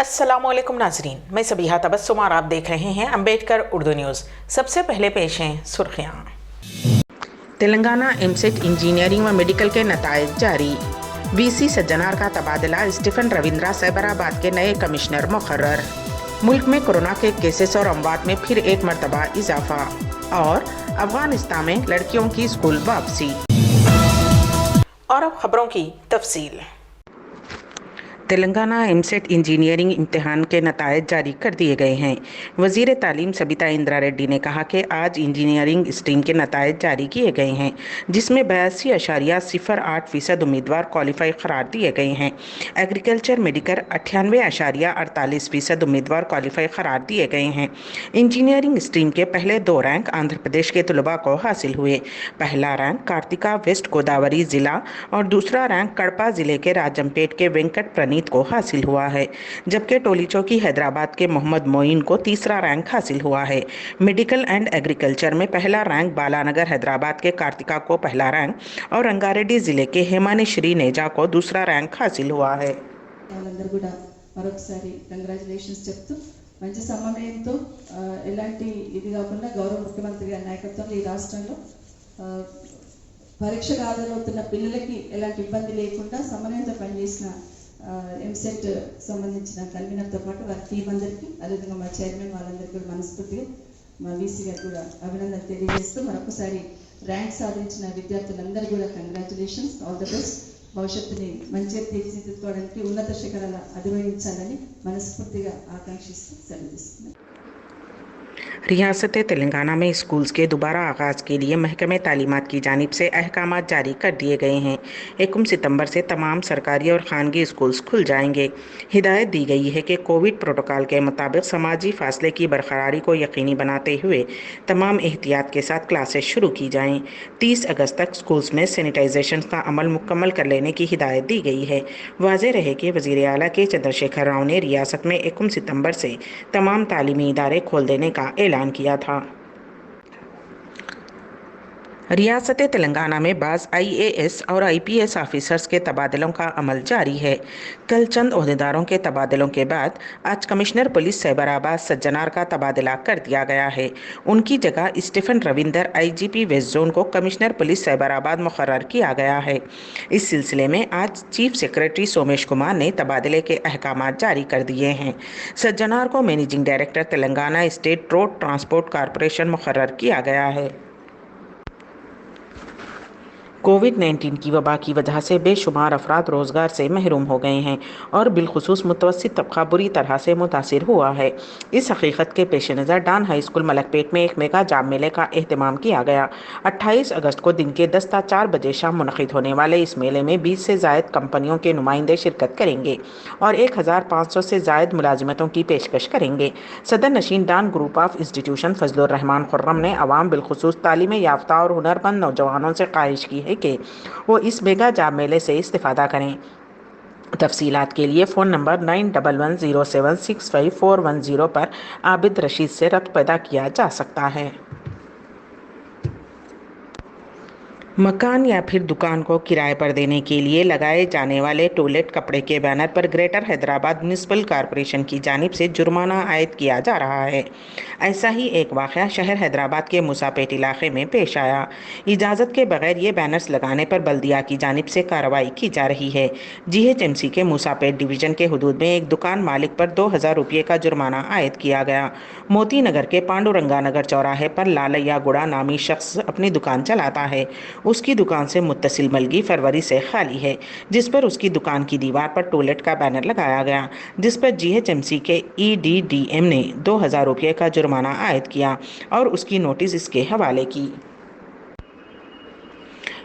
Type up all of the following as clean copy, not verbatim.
अस्सलामुअलैकुम नाजरीन, मैं सबीहा तबस्सुम और आप देख रहे हैं अम्बेडकर उर्दू न्यूज़। सबसे पहले पेश हैं सुर्खियाँ। तेलंगाना एमसेट इंजीनियरिंग व मेडिकल के नताइज जारी। वीसी सज्जनार का तबादला, स्टीफन रविंद्रा साइबराबाद के नए कमिश्नर मुकर्रर। मुल्क में कोरोना के केसेस और अमवात में फिर एक मरतबा इजाफा। और अफगानिस्तान में लड़कियों की स्कूल वापसी। और अब खबरों की तफसील। तेलंगाना एमसेट इंजीनियरिंग इम्तिहान के नताइज जारी कर दिए गए हैं। वज़ीर तालीम सबिता इंद्रा रेड्डी ने कहा कि आज इंजीनियरिंग स्ट्रीम के नताइज जारी किए गए हैं, जिसमें 82.08% उम्मीदवार क्वालिफाई करार दिए गए हैं। एग्रीकल्चर मेडिकल 98.48% उम्मीदवार क्वालिफाई करार दिए गए हैं। इंजीनियरिंग स्ट्रीम के पहले 2 रैंक आंध्र प्रदेश के तलबा को हासिल हुए। पहला रैंक कार्तिका वेस्ट गोदावरी जिला और दूसरा रैंक कड़पा जिले के राजमपेट के वेंकट को हासिल हुआ है, जबकि टोली चौकी हैदराबाद के मोहम्मद मोइन को तीसरा रैंक हासिल हुआ है। मेडिकल एंड एग्रीकल्चर में पहला रैंक बालानगर हैदराबाद के कार्तिका को पहला रैंक और रंगारेड्डी जिले के हेमानी श्री नेजा को दूसरा रैंक हासिल हुआ है। మంచి సమన్వయంతో ఎలాంటి ఇది కాకుండా గౌరవ ముఖ్యమంత్రి గారి నాయకత్వంలో ఈ రాష్ట్రంలో పరీక్షకు హాజరవుతున్న పిల్లలకి ఎలాంటి ఇబ్బంది లేకుండా సమన్వయంతో పనిచేసిన ఎంసెట్ సంబంధించిన కన్వీనర్తో పాటు వారి టీం అందరికీ, అదేవిధంగా మా చైర్మన్ వాళ్ళందరికీ కూడా మనస్ఫూర్తిగా మా వీసీ గారు కూడా అభినందన తెలియజేస్తూ మరొకసారి ర్యాంక్ సాధించిన విద్యార్థులందరూ కూడా కంగ్రాచులేషన్స్, ఆల్ ద బెస్ట్. భవిష్యత్తుని మంచిగా తీర్చిదిద్దుకోవడానికి ఉన్నత శిఖరాల అధిరోహించాలని మనస్ఫూర్తిగా ఆకాంక్షిస్తూ సెలవు తీసుకున్నాను. रियासत तेलंगाना में स्कूल्स के दोबारा आगाज़ के लिए महकमे तालीमात की जानिब से अहकाम जारी कर दिए गए हैं। 1 सितंबर से तमाम सरकारी और खानगी स्कूल्स खुल जाएंगे। हिदायत दी गई है कि कोविड प्रोटोकॉल के मुताबिक समाजी फासले की बरकरारी को यकीनी बनाते हुए तमाम एहतियात के साथ क्लासेस शुरू की जाएं। 30 अगस्त तक स्कूल्स में सैनिटाइजेशन का अमल मुकम्मल कर लेने की हिदायत दी गई है। वाज़ेह रहे कि वज़ीर आला के चंद्रशेखर राव ने रियासत में 1 सितंबर से तमाम तालीमी इदारे खोल देने का ऐलान किया था। रियासत तेलंगाना में बाज़ IAS और IPS ऑफिसर्स के तबादलों का अमल जारी है। कल चंद ओहदेदारों के तबादलों के बाद आज कमिश्नर पुलिस साइबराबाद सज्जनार का तबादला कर दिया गया है। उनकी जगह Stephen Ravinder IGP west zone को कमिश्नर पुलिस साइबराबाद मुकर्रर किया गया है। इस सिलसिले में आज चीफ सेक्रेटरी सोमेश कुमार ने तबादले के अहकाम जारी कर दिए हैं। सज्जनार को managing director Telangana state road transport corporation मुकर्रर किया गया है। कोविड-19 की वबा की वजह से बेशुमार अफराद रोज़गार से महरूम हो गए हैं और बिलखुसूस मुतवस्सित तबका बुरी तरह से मुतासिर हुआ है। इस हकीकत के पेश नज़र डान हाई स्कूल मलकपेट में एक मेगा जाम मेले का एहतमाम किया गया। 28 अगस्त को दिन के 10 ता 4 बजे शाम मुनक़िद होने वाले इस मेले में 20 से ज़ायद कंपनियों के नुमाइंदे शिरकत करेंगे और 1500 से ज़ायद मुलाजिमतों की पेशकश करेंगे। सदर नशीन Dawn group of institution Fazlur Rahman Khurram ने अवाम बिलखुसूस तालीम याफ्ता और हुनरमंद नौजवानों से ख्वाहिश की है कि वो इस मेगा जाम मेले से इस्तिफादा करें। तफसीलात के लिए फ़ोन नंबर 9111076541 पर आबिद रशीद से रब्त पैदा किया जा सकता है। मकान या फिर दुकान को किराए पर देने के लिए लगाए जाने वाले टॉयलेट कपड़े के बैनर पर ग्रेटर हैदराबाद म्युनिसिपल कॉरपोरेशन की जानिब से जुर्माना आयद किया जा रहा है। ऐसा ही एक वाक़या शहर हैदराबाद के मुसापेट इलाके में पेश आया। इजाज़त के बगैर ये बैनर्स लगाने पर बल्दिया की जानिब से कार्रवाई की जा रही है। GHMC के मुसापेट डिवीज़न के हुदूद में एक दुकान मालिक पर 2000 रुपये का जुर्माना आयद किया गया। मोती नगर के पांडुरंगानगर चौराहे पर लालैया गुड़ा नामी शख्स अपनी दुकान चलाता है। उसकी दुकान से मुत्तसिल मलगी फरवरी से खाली है, जिस पर उसकी दुकान की दीवार पर टॉयलेट का बैनर लगाया गया, जिस पर GHMC के EDDM ने 2000 रुपये का जुर्माना आयद किया और उसकी नोटिस इसके हवाले की।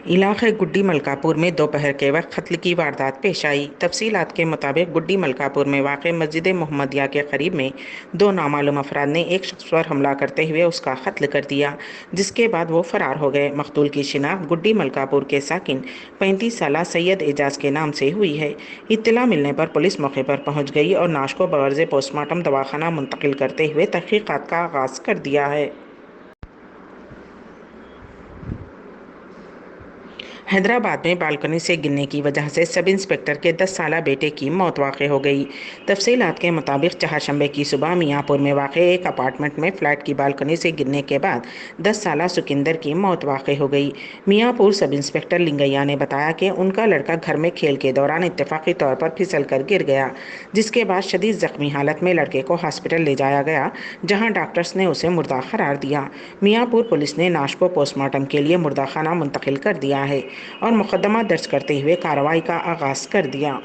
इलाके गुड्डी मलकापुर में दोपहर के वक्त कत्ल की वारदात पेश आई। तफसीलात के मुताबिक गुड्डी मलकापुर में वाक़ मस्जिद मोहम्मदिया के करीब में 2 नामालूम अफराद ने एक शख्स पर हमला करते हुए उसका कत्ल कर दिया, जिसके बाद वो फरार हो गए। मकतूल की शिनाख्त गुड्डी मलकापुर के साकिन 35 साला सैयद एजाज के नाम से हुई है। इत्तला मिलने पर पुलिस मौके पर पहुँच गई और नाश को बगर्ज़ पोस्टमार्टम दवाखाना मुंतकिल करते हुए तहक़ीक़ात का आगाज़ कर दिया है। हैदराबाद में बालकनी से गिरने की वजह से सब इंस्पेक्टर के 10 साला बेटे की मौत वाक़ हो गई। तफसीलात के मुताबिक चहारशंबे की सुबह मियांपुर में वाक़ एक अपार्टमेंट में फ्लैट की बालकनी से गिरने के बाद 10 साला सुकिंदर की मौत वाक़ हो गई। मियांपुर सब इंस्पेक्टर लिंगैया ने बताया कि उनका लड़का घर में खेल के दौरान इत्तेफाकी तौर पर फिसल कर गिर गया, जिसके बाद शदीद जख्मी हालत में लड़के को हॉस्पिटल ले जाया गया, जहाँ डॉक्टर्स ने उसे मुर्दा करार दिया। मियांपुर पुलिस ने लाश को पोस्टमार्टम के लिए मुर्दाखाना मुंतकिल कर दिया है और मुकदमा दर्ज करते हुए कार्रवाई का आगाज़ कर दिया।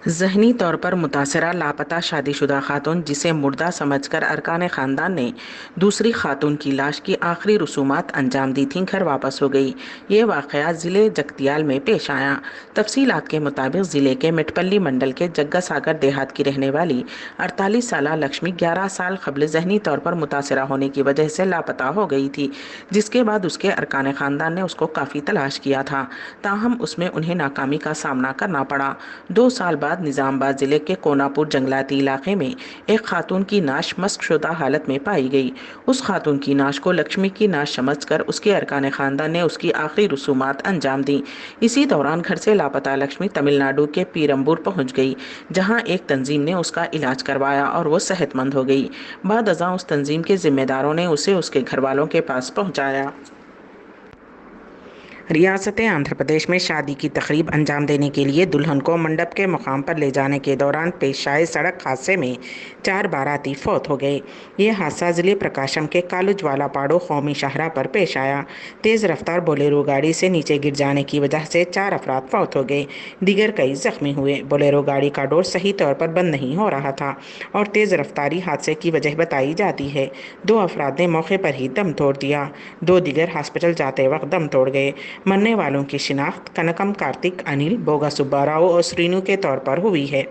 ज़हनी तौर पर मुतासरा लापता शादीशुदा खातून, जिसे मुर्दा समझकर अरकान ख़ानदान ने दूसरी खातून की लाश की आखिरी रसूमात अंजाम दी थीं, घर वापस हो गई। ये वाक़या ज़िले जगतियाल में पेश आया। तफसीलात के मुताबिक ज़िले के मिटपल्ली मंडल के जग्गा सागर देहात की रहने वाली 48 साला लक्ष्मी 11 साल क़ब्ल ज़हनी तौर पर मुतासरा होने की वजह से लापता हो गई थी, जिसके बाद उसके अरकान ख़ानदान ने उसको काफ़ी तलाश किया था, ताहम उसमें उन्हें नाकामी का सामना करना पड़ा। 2 साल बाद निज़ामाबाद ज़िले के कोनापुर जंगलाती इलाके में एक खातून की नाश मस्कशुदा हालत में पाई गई। उस खातून की नाश को लक्ष्मी की नाश समझकर उसके अरकान ख़ानदान ने उसकी आखिरी रसूमात अंजाम दी। इसी दौरान घर से लापता लक्ष्मी तमिलनाडु के पीरम्बूर पहुंच गई, जहां एक तंजीम ने उसका इलाज करवाया और वो सेहतमंद हो गई। बाद अज़ां उस तंजीम के जिम्मेदारों ने उसे उसके घर वालों के पास पहुँचाया। रियासत आंध्र प्रदेश में शादी की तकरीब अंजाम देने के लिए दुल्हन को मंडप के मुकाम पर ले जाने के दौरान पेश आए सड़क हादसे में 4 बाराती फौत हो गए। ये हादसा ज़िले प्रकाशम के कालुजवाला पाड़ो कौमी शाहरा पर पेश आया। तेज़ रफ्तार बोलेरो गाड़ी से नीचे गिर जाने की वजह से 4 अफराद फौत हो गए, दीगर कई जख्मी हुए। बोलेरो गाड़ी का डोर सही तौर पर बंद नहीं हो रहा था और तेज़ रफ्तारी हादसे की वजह बताई जाती है। 2 अफराद ने मौके पर ही दम तोड़ दिया, 2 दीगर हॉस्पिटल जाते वक्त दम तोड़ गए। मरने वालों की शिनाख्त कनकम, कार्तिक, अनिल, बोगा सुब्बाराव और श्रीनु के तौर पर हुई है।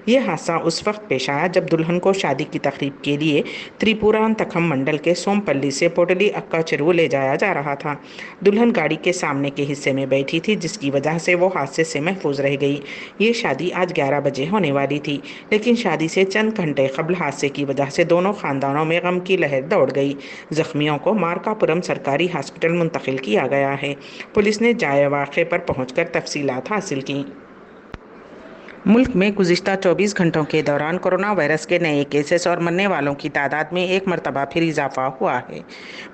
यह हादसा उस वक्त पेश आया जब दुल्हन को शादी की तकरीब के लिए त्रिपुरांतकम मंडल के सोमपल्ली से पोटली अक्का चेरुव ले जाया जा रहा था। दुल्हन गाड़ी के सामने के हिस्से में बैठी थी, जिसकी वजह से वो हादसे से महफूज रह गई। ये शादी आज 11 बजे होने वाली थी, लेकिन शादी से चंद घंटे कबल हादसे की वजह से दोनों खानदानों में गम की लहर दौड़ गई। जख्मियों को मार्कापुरम सरकारी हॉस्पिटल मुंतकिल किया गया है। पुलिस ने जाए वाक़े पर पहुंचकर तफसीलात हासिल की। मुल्क में गुज़िश्ता 24 घंटों के दौरान कोरोना वायरस के नए केसेस और मरने वालों की तादाद में एक मरतबा फिर इजाफा हुआ है।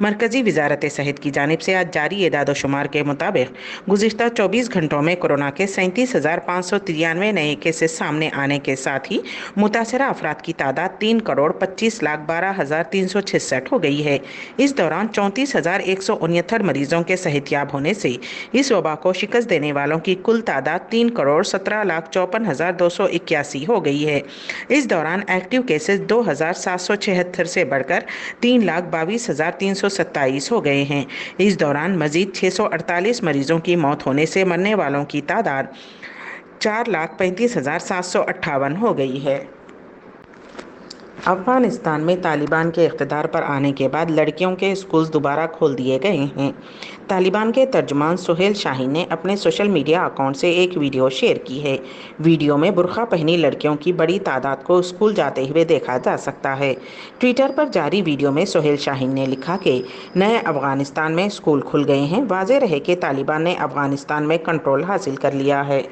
मरकज़ी वजारत सेहत की जानिब से आज जारी एदाद-ओ-शुमार के मुताबिक गुज़िश्ता 24 घंटों में कोरोना के 37,593 नए केसेस सामने आने के साथ ही मुतासरा अफराद की तादाद 3,25,12,366 हो गई है। इस दौरान 34,169 मरीजों के सेहतियाब होने से इस वबा को शिकस्त देने वालों की कुल तादाद 3,17,54,281 हो गई है। इस दौरान एक्टिव केसेस 2,776 से बढ़कर 3,22,327 हो गए हैं। इस दौरान मजीद 648 मरीजों की मौत होने से मरने वालों की तादाद 4,35,758 हो गई है। अफ़गानिस्तान में तालिबान के इक़्तिदार पर आने के बाद लड़कियों के स्कूल दोबारा खोल दिए गए हैं। तालिबान के तर्जुमान सुहेल शाहीन ने अपने सोशल मीडिया अकाउंट से एक वीडियो शेयर की है। वीडियो में बुर्का पहनी लड़कियों की बड़ी तादाद को स्कूल जाते हुए देखा जा सकता है। ट्विटर पर जारी वीडियो में सुहेल शाहीन ने लिखा कि नए अफ़गानिस्तान में स्कूल खुल गए हैं। वाज़ेह रहे कि तालिबान ने अफ़गानिस्तान में कंट्रोल हासिल कर लिया है।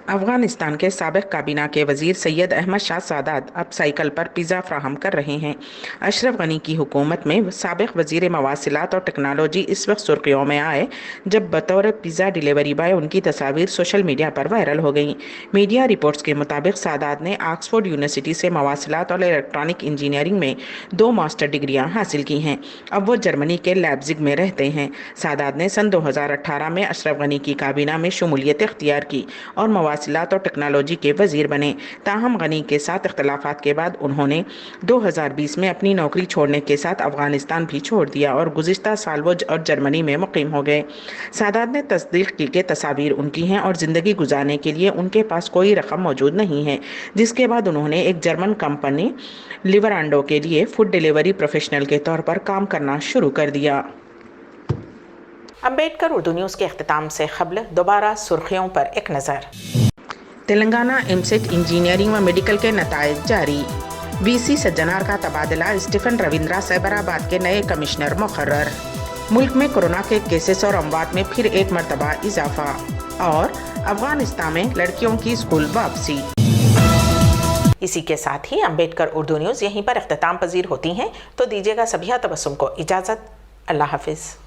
अफ़गानिस्तान के साबिक़ काबीना के वज़ीर सैयद अहमद शाह सादात अब साइकिल पर पिज़्ज़ा फ़राहम कर रहे हैं। अशरफ गनी की हुकूमत में साबिक़ वज़ीर मवासिलात और टेक्नोलॉजी इस वक्त सुर्खियों में आए जब बतौर पिज़्ज़ा डिलीवरी बॉय उनकी तस्वीर सोशल मीडिया पर वायरल हो गई। मीडिया रिपोर्ट्स के मुताबिक सादात ने ऑक्सफोर्ड यूनिवर्सिटी से मवासिलात और इलेक्ट्रॉनिक इंजीनियरिंग में 2 मास्टर डिग्रियाँ हासिल की हैं। अब वो जर्मनी के लैप्जिग में रहते हैं। सादात ने सन 2018 में अशरफ गनी की काबीना में शमूलियत इख्तियार की और मवासिलात और टेक्नोलॉजी के वजीर बने। ताहम गनी के साथ इख्तलाफात के बाद उन्होंने 2020 में अपनी नौकरी छोड़ने के साथ अफगानिस्तान भी छोड़ दिया और गुज़िश्ता साल वो और जर्मनी में मुकीम हो गए। सादात ने तस्दीक की कि तस्वीर उनकी हैं और ज़िंदगी गुजारने के लिए उनके पास कोई रकम मौजूद नहीं है, जिसके बाद उन्होंने एक जर्मन कंपनी लिवरांडो के लिए फूड डिलीवरी प्रोफेशनल के तौर पर काम करना शुरू कर दिया। अम्बेडकर उर्दू न्यूज़ के अख्तिताम से क़ब्ल दोबारा सुर्खियों पर एक नज़र। तेलंगाना एमसेट इंजीनियरिंग व मेडिकल के नताइज जारी। VC सज्जनार का तबादला, स्टीफन रविंद्रा साइबराबाद के नए कमिश्नर मुकर्रर। मुल्क में कोरोना के केसेस और अमवात में फिर एक मरतबा इजाफा। और अफगानिस्तान में लड़कियों की स्कूल वापसी। इसी के साथ ही अम्बेडकर उर्दू न्यूज़ यहीं पर इख्तिताम पजीर होती हैं, तो दीजिएगा सभी तबस्सुम को इजाज़त। अल्लाह हाफिज़।